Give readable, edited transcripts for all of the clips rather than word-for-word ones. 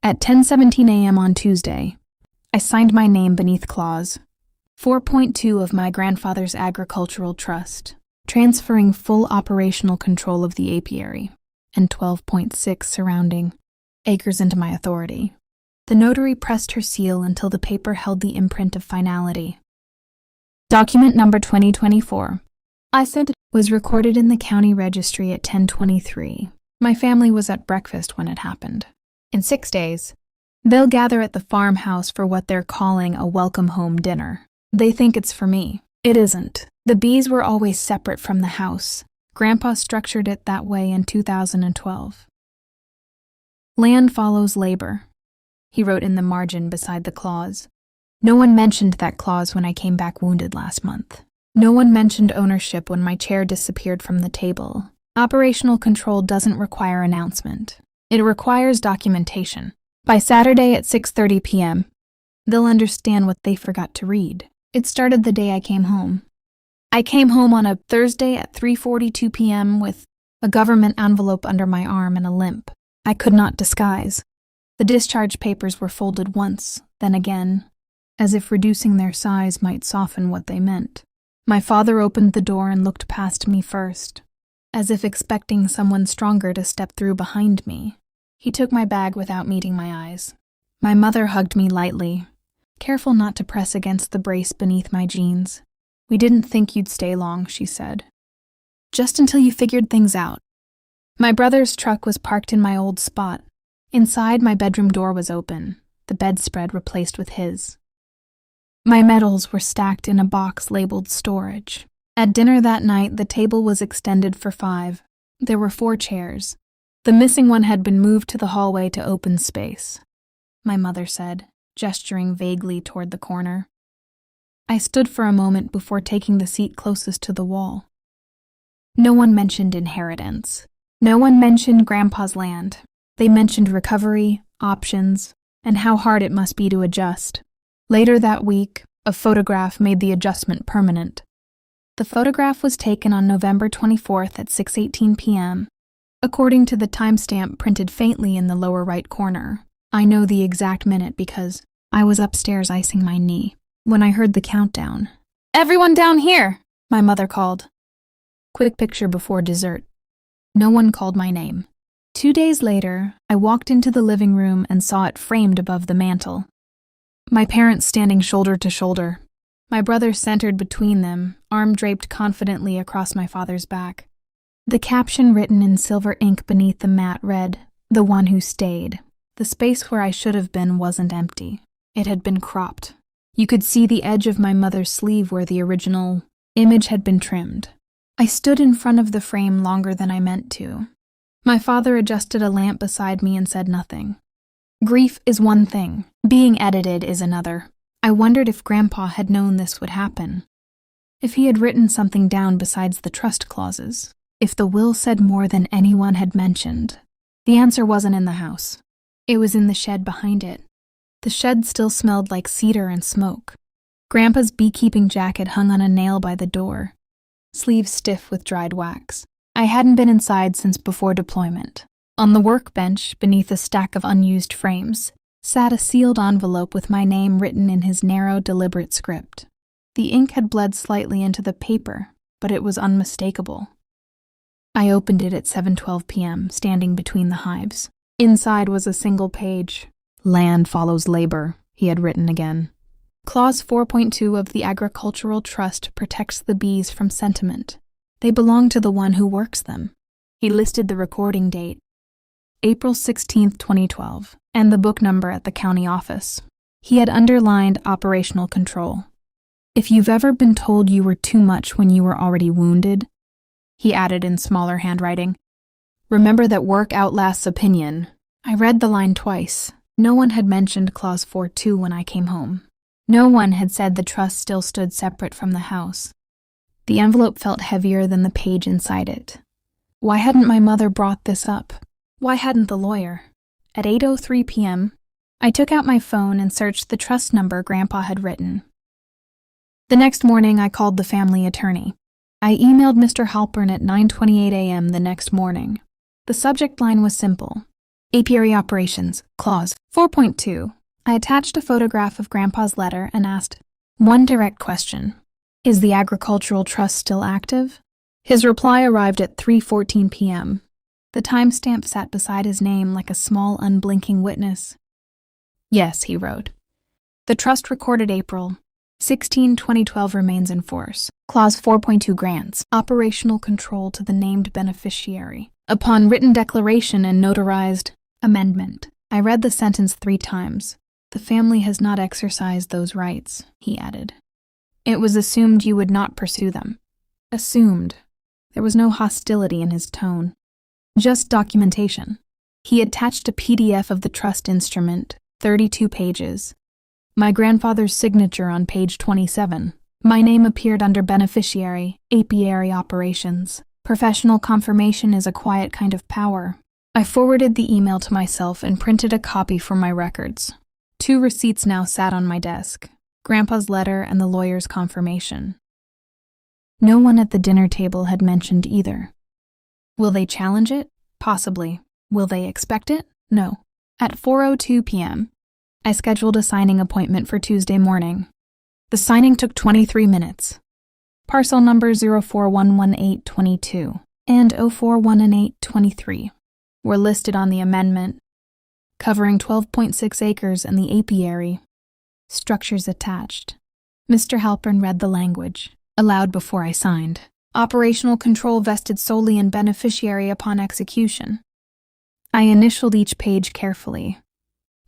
At 10:17 a.m. on Tuesday, I signed my name beneath Clause 4.2 of my grandfather's agricultural trust, transferring full operational control of the apiary, and 12.6 surrounding acres into my authority. The notary pressed her seal until the paper held the imprint of finality. Document number 2024, I said, was recorded in the county registry at 10:23. My family was at breakfast when it happened. In 6 days, they'll gather at the farmhouse for what they're calling a welcome home dinner. They think it's for me. It isn't. The bees were always separate from the house. Grandpa structured it that way in 2012. Land follows labor, he wrote in the margin beside the clause. No one mentioned that clause when I came back wounded last month. No one mentioned ownership when my chair disappeared from the table. Operational control doesn't require announcement. It requires documentation. By Saturday at 6:30 p.m., they'll understand what they forgot to read. It started the day I came home. I came home on a Thursday at 3:42 p.m. with a government envelope under my arm and a limp I could not disguise. The discharge papers were folded once, then again, as if reducing their size might soften what they meant. My father opened the door and looked past me first, as if expecting someone stronger to step through behind me. He took my bag without meeting my eyes. My mother hugged me lightly, careful not to press against the brace beneath my jeans. We didn't think you'd stay long, she said. Just until you figured things out. My brother's truck was parked in my old spot. Inside, my bedroom door was open, the bedspread replaced with his. My medals were stacked in a box labeled storage. At dinner that night, the table was extended for 5. There were 4 chairs. The missing one had been moved to the hallway to open space, my mother said, gesturing vaguely toward the corner. I stood for a moment before taking the seat closest to the wall. No one mentioned inheritance. No one mentioned Grandpa's land. They mentioned recovery, options, and how hard it must be to adjust. Later that week, a photograph made the adjustment permanent. The photograph was taken on November 24th at 6:18 p.m., according to the timestamp printed faintly in the lower right corner. I know the exact minute because I was upstairs icing my knee when I heard the countdown. "Everyone down here!" my mother called. Quick picture before dessert. No one called my name. 2 days later, I walked into the living room and saw it framed above the mantel. My parents standing shoulder to shoulder. My brother centered between them, arm draped confidently across my father's back. The caption written in silver ink beneath the mat read, "The one who stayed." The space where I should have been wasn't empty. It had been cropped. You could see the edge of my mother's sleeve where the original image had been trimmed. I stood in front of the frame longer than I meant to. My father adjusted a lamp beside me and said nothing. Grief is one thing. Being edited is another. I wondered if Grandpa had known this would happen. If he had written something down besides the trust clauses. If the will said more than anyone had mentioned. The answer wasn't in the house. It was in the shed behind it. The shed still smelled like cedar and smoke. Grandpa's beekeeping jacket hung on a nail by the door, sleeves stiff with dried wax. I hadn't been inside since before deployment. On the workbench, beneath a stack of unused frames, sat a sealed envelope with my name written in his narrow, deliberate script. The ink had bled slightly into the paper, but it was unmistakable. I opened it at 7:12 p.m., standing between the hives. Inside was a single page. "Land follows labor," he had written again. Clause 4.2 of the Agricultural Trust protects the bees from sentiment. They belong to the one who works them. He listed the recording date, April 16, 2012, and the book number at the county office. He had underlined operational control. "If you've ever been told you were too much when you were already wounded," he added in smaller handwriting, "remember that work outlasts opinion." I read the line twice. No one had mentioned Clause 4.2 when I came home. No one had said the trust still stood separate from the house. The envelope felt heavier than the page inside it. Why hadn't my mother brought this up? Why hadn't the lawyer? At 8:03 p.m., I took out my phone and searched the trust number Grandpa had written. The next morning, I called the family attorney. I emailed Mr. Halpern at 9:28 a.m. the next morning. The subject line was simple. Apiary operations, clause 4.2. I attached a photograph of Grandpa's letter and asked one direct question. Is the Agricultural Trust still active? His reply arrived at 3:14 p.m. The timestamp sat beside his name like a small, unblinking witness. Yes, he wrote. The trust recorded April 16, 2012 remains in force. Clause 4.2 grants operational control to the named beneficiary. Upon written declaration and notarized amendment. I read the sentence 3 times. The family has not exercised those rights, he added. It was assumed you would not pursue them. Assumed. There was no hostility in his tone. Just documentation. He attached a PDF of the trust instrument, 32 pages. My grandfather's signature on page 27. My name appeared under beneficiary, apiary operations. Professional confirmation is a quiet kind of power. I forwarded the email to myself and printed a copy for my records. 2 receipts now sat on my desk. Grandpa's letter and the lawyer's confirmation. No one at the dinner table had mentioned either. Will they challenge it? Possibly. Will they expect it? No. At 4:02 p.m., I scheduled a signing appointment for Tuesday morning. The signing took 23 minutes. Parcel number 04-11822 and 04-11823 were listed on the amendment, covering 12.6 acres and the apiary. Structures attached. Mr. Halpern read the language, aloud before I signed. Operational control vested solely in beneficiary upon execution. I initialed each page carefully.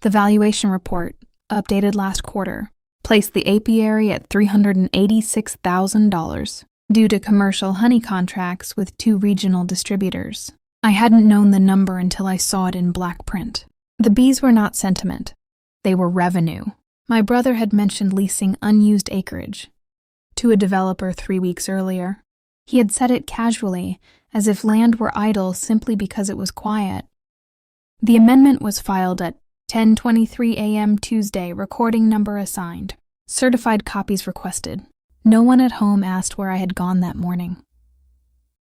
The valuation report, updated last quarter, placed the apiary at $386,000 due to commercial honey contracts with 2 regional distributors. I hadn't known the number until I saw it in black print. The bees were not sentiment. They were revenue. My brother had mentioned leasing unused acreage to a developer 3 weeks earlier. He had said it casually, as if land were idle simply because it was quiet. The amendment was filed at 10:23 a.m. Tuesday, recording number assigned. Certified copies requested. No one at home asked where I had gone that morning.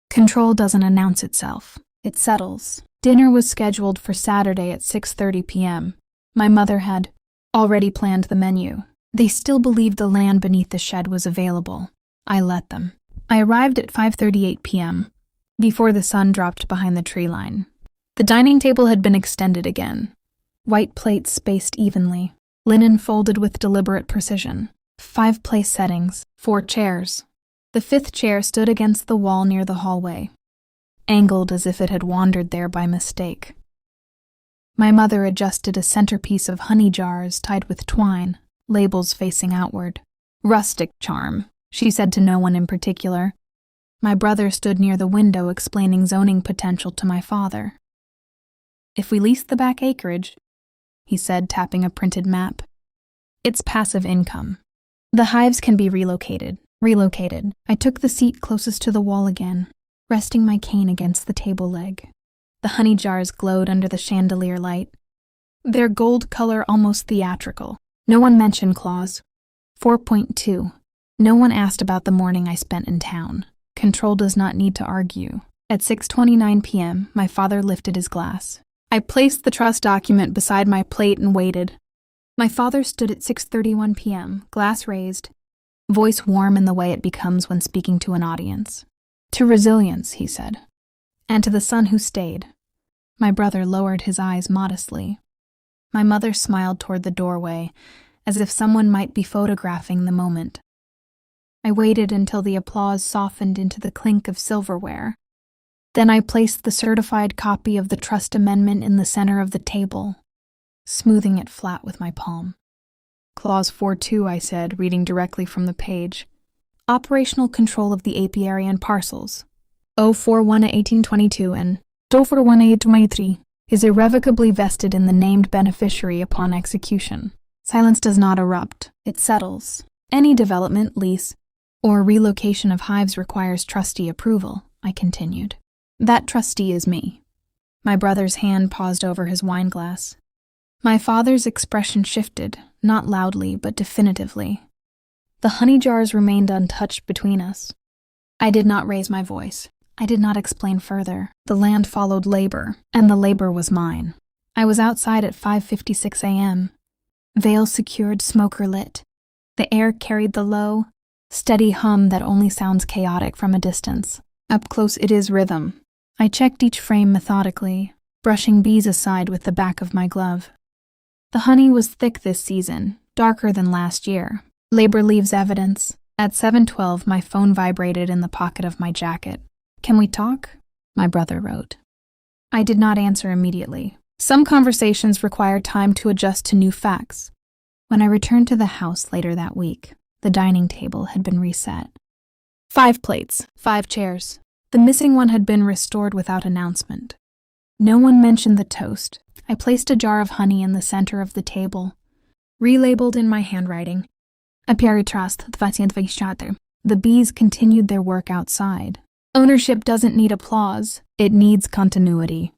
Control doesn't announce itself. It settles. Dinner was scheduled for Saturday at 6:30 p.m. My mother had already planned the menu. They still believed the land beneath the shed was available. I let them. I arrived at 5:38 p.m., before the sun dropped behind the tree line. The dining table had been extended again. White plates spaced evenly, linen folded with deliberate precision. 5 place settings, 4 chairs. The 5th chair stood against the wall near the hallway, angled as if it had wandered there by mistake. My mother adjusted a centerpiece of honey jars tied with twine, labels facing outward. Rustic charm, she said to no one in particular. My brother stood near the window explaining zoning potential to my father. If we lease the back acreage, he said, tapping a printed map, it's passive income. The hives can be relocated. I took the seat closest to the wall again, resting my cane against the table leg. The honey jars glowed under the chandelier light, their gold color almost theatrical. No one mentioned clause 4.2. No one asked about the morning I spent in town. Control does not need to argue. At 6:29 p.m., my father lifted his glass. I placed the trust document beside my plate and waited. My father stood at 6:31 p.m., glass raised, voice warm in the way it becomes when speaking to an audience. To resilience, he said, and to the son who stayed. My brother lowered his eyes modestly. My mother smiled toward the doorway, as if someone might be photographing the moment. I waited until the applause softened into the clink of silverware. Then I placed the certified copy of the trust amendment in the center of the table, smoothing it flat with my palm. Clause 4.2, I said, reading directly from the page. Operational control of the apiary and parcels, 041-1822 and 041-1823, is irrevocably vested in the named beneficiary upon execution. Silence does not erupt, it settles. Any development, lease, or relocation of hives requires trustee approval, I continued. That trustee is me. My brother's hand paused over his wineglass. My father's expression shifted, not loudly but definitively. The honey jars remained untouched between us. I did not raise my voice. I did not explain further. The land followed labor, and the labor was mine. I was outside at 5:56 a.m. Veil secured, smoker lit. The air carried the low, steady hum that only sounds chaotic from a distance. Up close it is rhythm. I checked each frame methodically, brushing bees aside with the back of my glove. The honey was thick this season, darker than last year. Labor leaves evidence. At 7:12, my phone vibrated in the pocket of my jacket. "Can we talk?" my brother wrote. I did not answer immediately. Some conversations require time to adjust to new facts. When I returned to the house later that week, the dining table had been reset. 5 plates, 5 chairs. The missing one had been restored without announcement. No one mentioned the toast. I placed a jar of honey in the center of the table, relabeled in my handwriting, Apiary Trust 2024. The bees continued their work outside. Ownership doesn't need applause, it needs continuity.